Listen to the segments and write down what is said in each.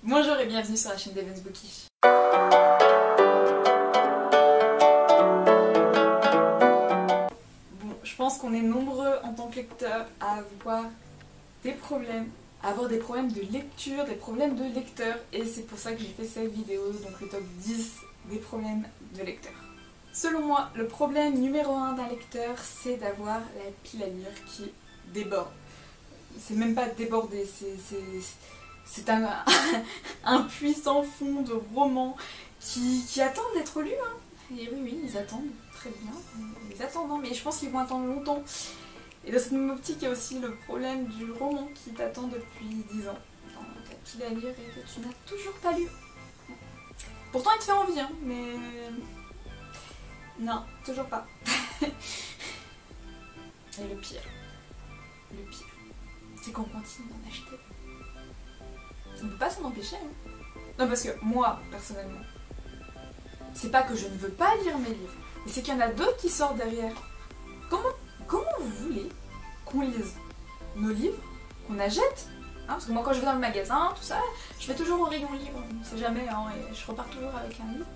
Bonjour et bienvenue sur la chaîne d'Evans Bookish. Bon, je pense qu'on est nombreux en tant que lecteurs à avoir des problèmes, de lecture, des problèmes de lecteur, et c'est pour ça que j'ai fait cette vidéo, donc le top 10 des problèmes de lecteur. Selon moi, le problème numéro 1 d'un lecteur, c'est d'avoir la pile à lire qui déborde. C'est même pas déborder, c'est un puissant fond de romans qui attendent d'être lus. Hein. Et oui, ils attendent, très bien, ils attendent, hein, mais je pense qu'ils vont attendre longtemps. Et dans cette même optique, il y a aussi le problème du roman qui t'attend depuis 10 ans dans ta pile à lire et que tu n'as toujours pas lu. Pourtant, il te fait envie, hein, mais... non, toujours pas. Et le pire, c'est qu'on continue d'en acheter. On ne peut pas s'en empêcher. Hein. Non, parce que moi, personnellement, c'est pas que je ne veux pas lire mes livres, mais c'est qu'il y en a d'autres qui sortent derrière. Comment vous voulez qu'on lise nos livres, qu'on achète, hein, parce que moi quand je vais dans le magasin, tout ça, je vais toujours au rayon livre, on ne sait jamais, hein, et je repars toujours avec un livre.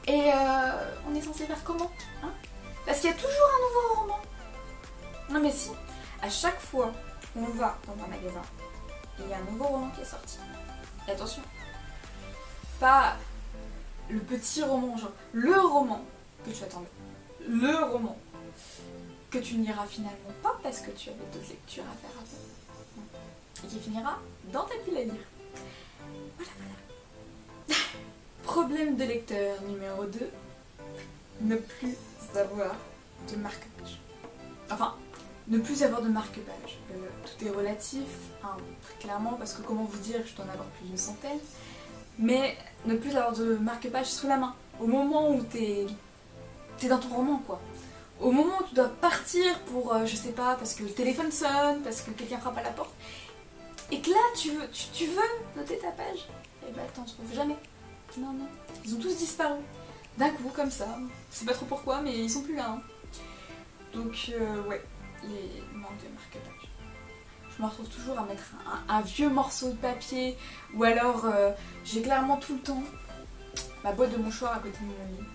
Et on est censé faire comment, hein? Parce qu'il y a toujours un nouveau roman. Non mais si, à chaque fois qu'on va dans un magasin, il y a un nouveau roman qui est sorti. Et attention, pas le petit roman, genre le roman que tu attendais. Le roman que tu n'iras finalement pas parce que tu avais d'autres lectures à faire avant. Et qui finira dans ta pile à lire. Voilà. Problème de lecteur numéro 2, ne plus avoir de marque-page. Enfin, ne plus avoir de marque-page. Tout est relatif, hein, très clairement, parce que comment vous dire, je dois en avoir plus d'une centaine. Mais ne plus avoir de marque-page sous la main. Au moment où t'es dans ton roman, quoi. Au moment où tu dois partir pour, je sais pas, parce que le téléphone sonne, parce que quelqu'un frappe à la porte, et que là, tu veux noter ta page, et bah t'en trouves jamais. Non, non. Ils ont tous disparu. D'un coup, comme ça. Je sais pas trop pourquoi, mais ils sont plus là. Hein. Donc, ouais, les manques de marque-page. Je me retrouve toujours à mettre un vieux morceau de papier, ou alors j'ai clairement tout le temps ma boîte de mouchoirs à côté de mon lit.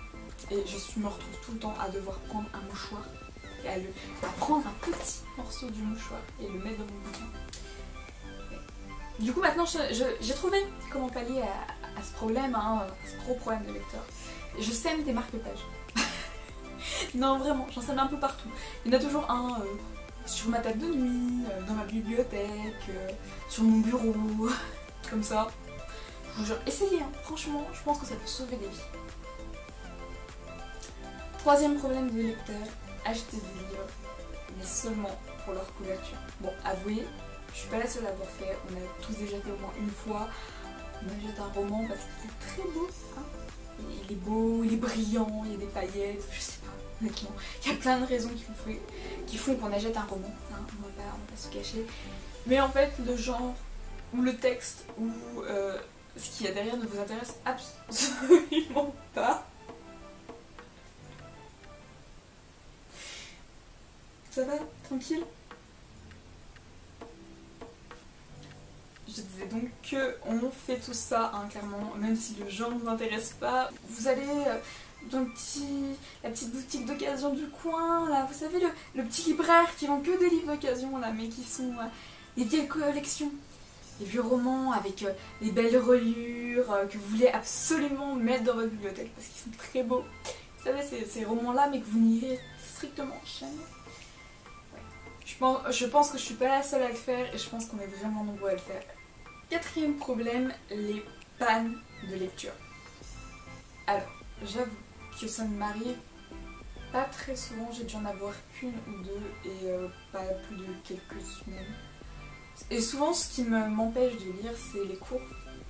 Et je me retrouve tout le temps à devoir prendre un mouchoir et à prendre un petit morceau du mouchoir et le mettre dans mon bouquin. Du coup maintenant j'ai trouvé comment pallier à ce problème, hein, à ce gros problème de lecteur. Je sème des marque-pages. Non vraiment, j'en sème un peu partout. Il y en a toujours un sur ma table de nuit, dans ma bibliothèque, sur mon bureau, comme ça. Je vous jure, essayez, hein. Franchement, je pense que ça peut sauver des vies. Troisième problème des lecteurs, acheter des livres, mais seulement pour leur couverture. Bon, avouez, je suis pas la seule à l'avoir fait, on a tous déjà fait au moins une fois. On achète un roman parce qu'il est très beau, hein. Il est beau, il est brillant, il y a des paillettes, je sais pas, honnêtement. Il y a plein de raisons qui font qu'on achète un roman, hein. On va pas se cacher. Mais en fait, le genre, ou le texte, ou ce qu'il y a derrière ne vous intéresse absolument pas. Ça va? Tranquille? Je disais donc qu'on fait tout ça, hein, clairement, même si le genre ne vous intéresse pas. Vous allez dans la petite boutique d'occasion du coin, là, vous savez, le petit libraire qui vend que des livres d'occasion, là, mais qui sont des vieilles collections. Des vieux romans avec des belles reliures que vous voulez absolument mettre dans votre bibliothèque parce qu'ils sont très beaux. Vous savez, ces romans-là, mais que vous n'irez strictement jamais. Je pense que je suis pas la seule à le faire et je pense qu'on est vraiment nombreux à le faire. Quatrième problème, les pannes de lecture. Alors, j'avoue que ça ne m'arrive pas très souvent, j'ai dû en avoir qu'une ou deux et pas plus de quelques semaines. Et souvent ce qui m'empêche de lire c'est les cours.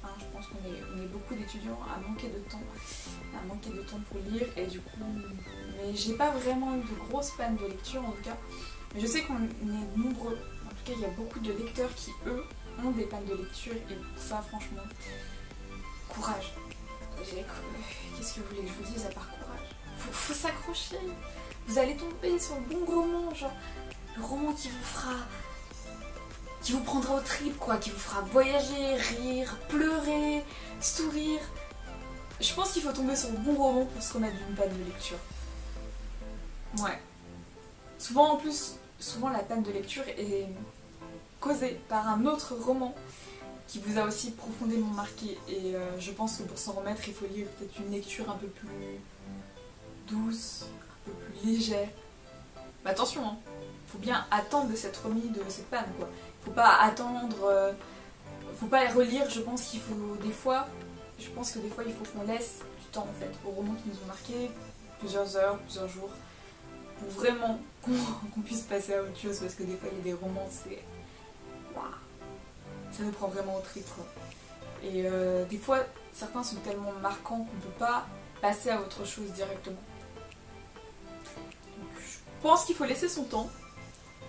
Hein, je pense qu'on est beaucoup d'étudiants à manquer de temps pour lire et du coup... Mais j'ai pas vraiment eu de grosses pannes de lecture en tout cas. Mais je sais qu'on est nombreux, en tout cas il y a beaucoup de lecteurs qui eux ont des pannes de lecture et ça franchement, courage. Qu'est-ce que vous voulez que je vous dise à part courage? Faut s'accrocher, vous allez tomber sur le bon roman, genre le roman qui vous fera qui vous prendra au trip, quoi, qui vous fera voyager, rire, pleurer, sourire. Je pense qu'il faut tomber sur le bon roman pour se remettre d'une panne de lecture. Ouais. Souvent, en plus, la panne de lecture est causée par un autre roman qui vous a aussi profondément marqué. Et je pense que pour s'en remettre, il faut lire peut-être une lecture un peu plus douce, un peu plus légère. Mais attention, hein, faut bien attendre de s'être remis de cette panne, quoi. Faut pas attendre, faut pas relire. Je pense que des fois, il faut qu'on laisse du temps en fait aux romans qui nous ont marqué, plusieurs heures, plusieurs jours, pour vraiment qu'on puisse passer à autre chose, parce que des fois il y a des romans, c'est waouh, ça nous prend vraiment au trip, quoi. Et des fois, certains sont tellement marquants qu'on peut pas passer à autre chose directement. Donc, je pense qu'il faut laisser son temps.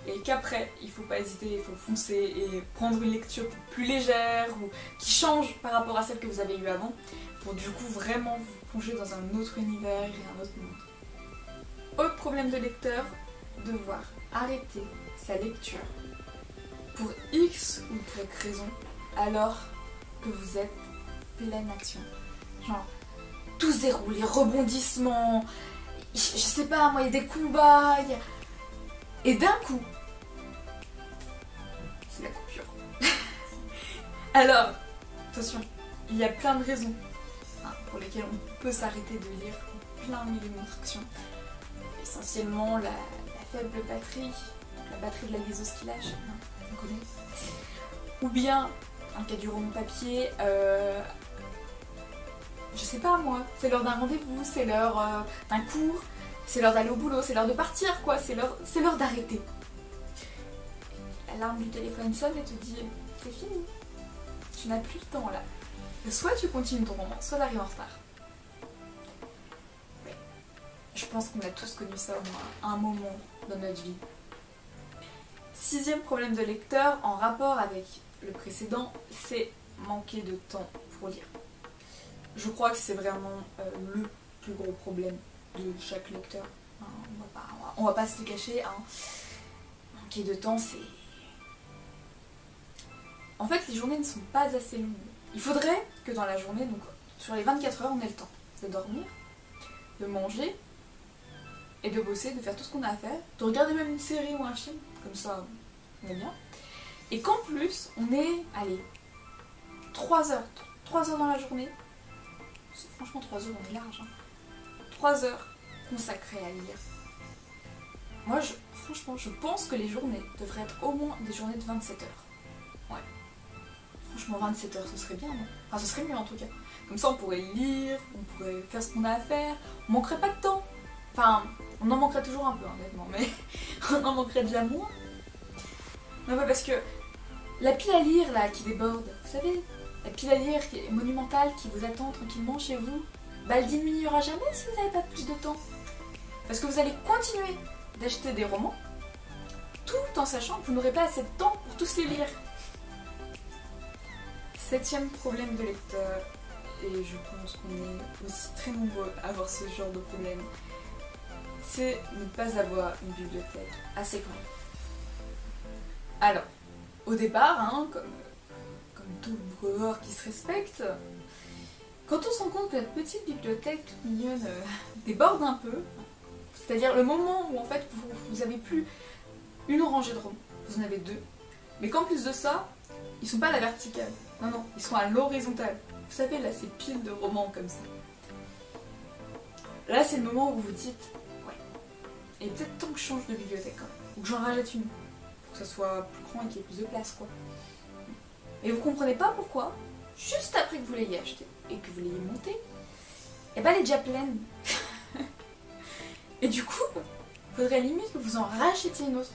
Et qu'après, il faut pas hésiter, il faut foncer et prendre une lecture plus légère ou qui change par rapport à celle que vous avez eue avant, pour du coup vraiment vous plonger dans un autre univers et un autre monde. Autre problème de lecteur, devoir arrêter sa lecture pour X ou Y raison alors que vous êtes pleine action. Genre, tout se déroule, les rebondissements, je sais pas moi, il y a des combats, et d'un coup, c'est la coupure. Alors, attention, il y a plein de raisons pour lesquelles on peut s'arrêter de lire plein de milliers d'instructions. Essentiellement la faible batterie, la batterie de la liseuse qui lâche, on connaît. Ou bien, un cas du roman papier, je sais pas moi, c'est l'heure d'un rendez-vous, c'est l'heure d'un cours, c'est l'heure d'aller au boulot, c'est l'heure de partir, quoi, c'est l'heure d'arrêter. L'alarme du téléphone sonne et te dit c'est fini, tu n'as plus le temps là. Soit tu continues ton roman, soit t'arrives en retard. Ouais. Je pense qu'on a tous connu ça au moins à un moment dans notre vie. 6e problème de lecteur en rapport avec le précédent, c'est manquer de temps pour lire. Je crois que c'est vraiment le plus gros problème de chaque lecteur. Hein, on va pas se le cacher. Hein. Manquer de temps, c'est... En fait, les journées ne sont pas assez longues. Il faudrait que dans la journée, donc sur les 24 heures, on ait le temps de dormir, de manger et de bosser, de faire tout ce qu'on a à faire, de regarder même une série ou un film, comme ça, on est bien. Et qu'en plus, on est, allez, 3 heures dans la journée. Franchement, 3 heures, on est large. Hein. 3 heures consacrées à lire. Moi, franchement, je pense que les journées devraient être au moins des journées de 27 heures. Ouais. Franchement, 27 heures, ce serait bien, non? Enfin, ce serait mieux en tout cas. Comme ça, on pourrait lire, on pourrait faire ce qu'on a à faire. On manquerait pas de temps. Enfin, on en manquerait toujours un peu, honnêtement, mais on en manquerait déjà moins. Non, ouais, parce que la pile à lire, là, qui déborde, vous savez, la pile à lire qui est monumentale, qui vous attend tranquillement chez vous, bah, elle diminuera jamais si vous n'avez pas plus de temps. Parce que vous allez continuer d'acheter des romans, tout en sachant que vous n'aurez pas assez de temps pour tous les lire. 7e problème de lecteur, et je pense qu'on est aussi très nombreux à avoir ce genre de problème, c'est ne pas avoir une bibliothèque assez grande. Alors, au départ, hein, comme tout libraire qui se respecte, quand on se rend compte que notre petite bibliothèque toute mignonne déborde un peu, c'est-à-dire le moment où en fait vous avez plus une rangée de romans, vous en avez 2, mais qu'en plus de ça, ils sont pas à la verticale, non, ils sont à l'horizontale. Vous savez, là, ces piles de romans comme ça. Là, c'est le moment où vous vous dites, ouais, et peut-être temps que je change de bibliothèque quand même, ou que j'en rajoute une, pour que ça soit plus grand et qu'il y ait plus de place, quoi. Et vous comprenez pas pourquoi, juste après que vous l'ayez acheté et que vous l'ayez monté, et ben elle est déjà pleine. Et du coup, il faudrait limite que vous en rachetiez une autre.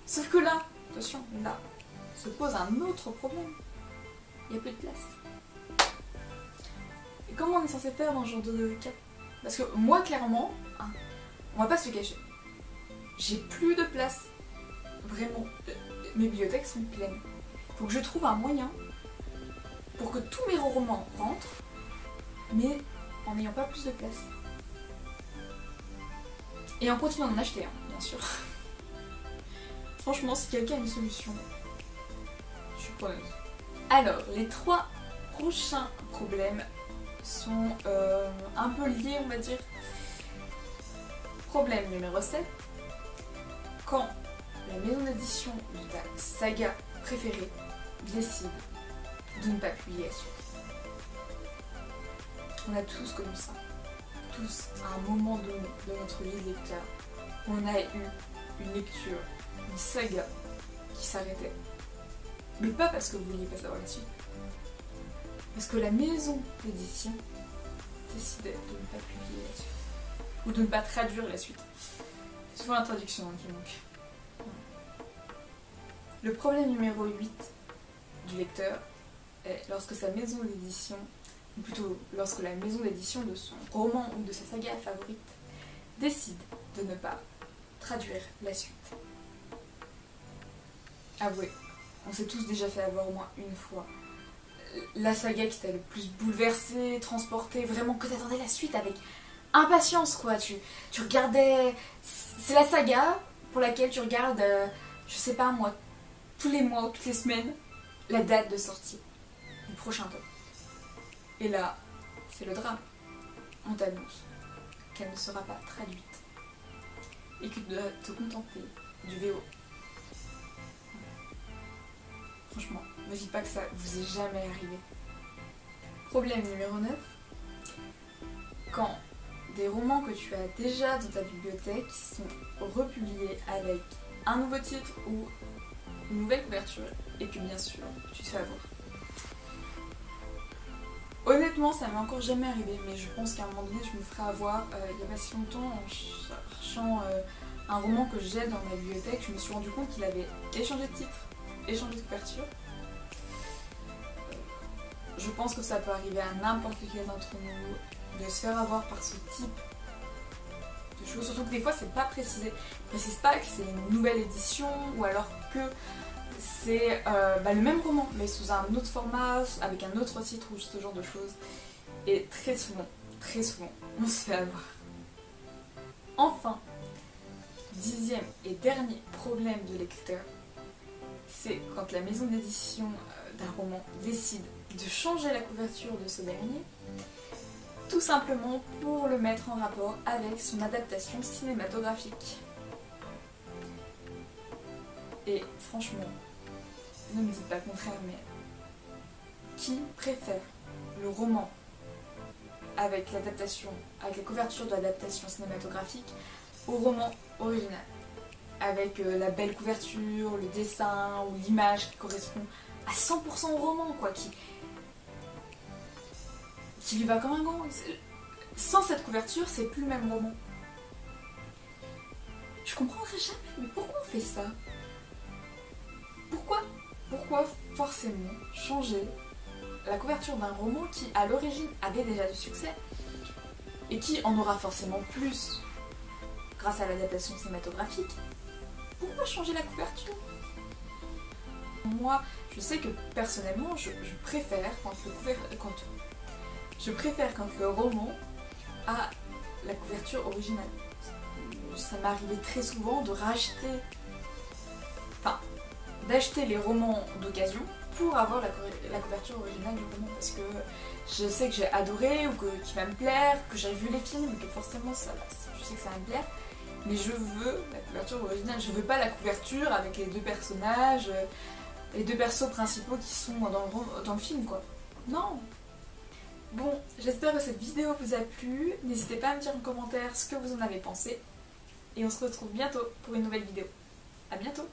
Sauf que là, attention, là, se pose un autre problème. Il n'y a plus de place. Et comment on est censé faire dans ce genre de cas? Parce que moi, clairement, hein, on va pas se le cacher, j'ai plus de place. Vraiment, mes bibliothèques sont pleines. Faut que je trouve un moyen pour que tous mes romans rentrent, mais en n'ayant pas plus de place. Et en continuant d'en acheter, hein, bien sûr. Franchement, si quelqu'un a une solution, chronologie. Alors, les 3 prochains problèmes sont un peu liés, on va dire. Problème numéro 7. Quand la maison d'édition de ta saga préférée décide de ne pas publier la suite. On a tous connu ça. Tous, à un moment donné de notre vie de lecteur, on a eu une lecture, une saga qui s'arrêtait. Mais pas parce que vous vouliez pas savoir la suite. Parce que la maison d'édition décidait de ne pas publier la suite. Ou de ne pas traduire la suite. C'est souvent la traduction qui manque. Le problème numéro 8 du lecteur est lorsque sa maison d'édition, ou plutôt lorsque la maison d'édition de son roman ou de sa saga favorite décide de ne pas traduire la suite. Avouez, on s'est tous déjà fait avoir au moins une fois. La saga qui t'a le plus bouleversé, transporté, vraiment que t'attendais la suite avec impatience quoi. Tu regardais... C'est la saga pour laquelle tu regardes, je sais pas moi, tous les mois ou toutes les semaines, la date de sortie du prochain tome. Et là, c'est le drame. On t'annonce qu'elle ne sera pas traduite et que tu dois te contenter du VO. Franchement, ne dites pas que ça vous est jamais arrivé. Problème numéro 9. Quand des romans que tu as déjà dans ta bibliothèque sont republiés avec un nouveau titre ou une nouvelle couverture et que bien sûr tu te fais avoir. Honnêtement, ça m'est encore jamais arrivé, mais je pense qu'à un moment donné je me ferai avoir. Il n'y a pas si longtemps, en cherchant un roman que j'ai dans ma bibliothèque, je me suis rendu compte qu'il avait échangé de titre, échangé de couverture. Je pense que ça peut arriver à n'importe quel d'entre nous de se faire avoir par ce type de choses, surtout que des fois c'est pas précisé. Ils précisent pas que c'est une nouvelle édition ou alors que c'est le même roman mais sous un autre format, avec un autre titre ou ce genre de choses. Et très souvent, on se fait avoir. Enfin, 10e et dernier problème de lecteur, c'est quand la maison d'édition d'un roman décide de changer la couverture de ce dernier, tout simplement pour le mettre en rapport avec son adaptation cinématographique. Et franchement, ne me dites pas le contraire, mais qui préfère le roman avec l'adaptation, avec la couverture de l'adaptation cinématographique au roman original, avec la belle couverture, le dessin ou l'image qui correspond à 100% au roman, quoi, qui lui va comme un gant. Sans cette couverture, c'est plus le même roman. Je comprendrai jamais, mais pourquoi on fait ça? Pourquoi forcément changer la couverture d'un roman qui, à l'origine, avait déjà du succès et qui en aura forcément plus grâce à l'adaptation cinématographique? Pourquoi changer la couverture? Moi, je sais que personnellement, je préfère quand le roman a la couverture originale. Ça m'est arrivé très souvent de d'acheter les romans d'occasion pour avoir la couverture originale du roman, parce que je sais que j'ai adoré ou qu'il va me plaire, que j'ai vu les films, que forcément je sais que ça va me plaire, mais je veux la couverture originale. Je veux pas la couverture avec les deux personnages, les deux persos principaux qui sont dans le film, quoi. Non. Bon, j'espère que cette vidéo vous a plu. N'hésitez pas à me dire en commentaire ce que vous en avez pensé. Et on se retrouve bientôt pour une nouvelle vidéo. A bientôt.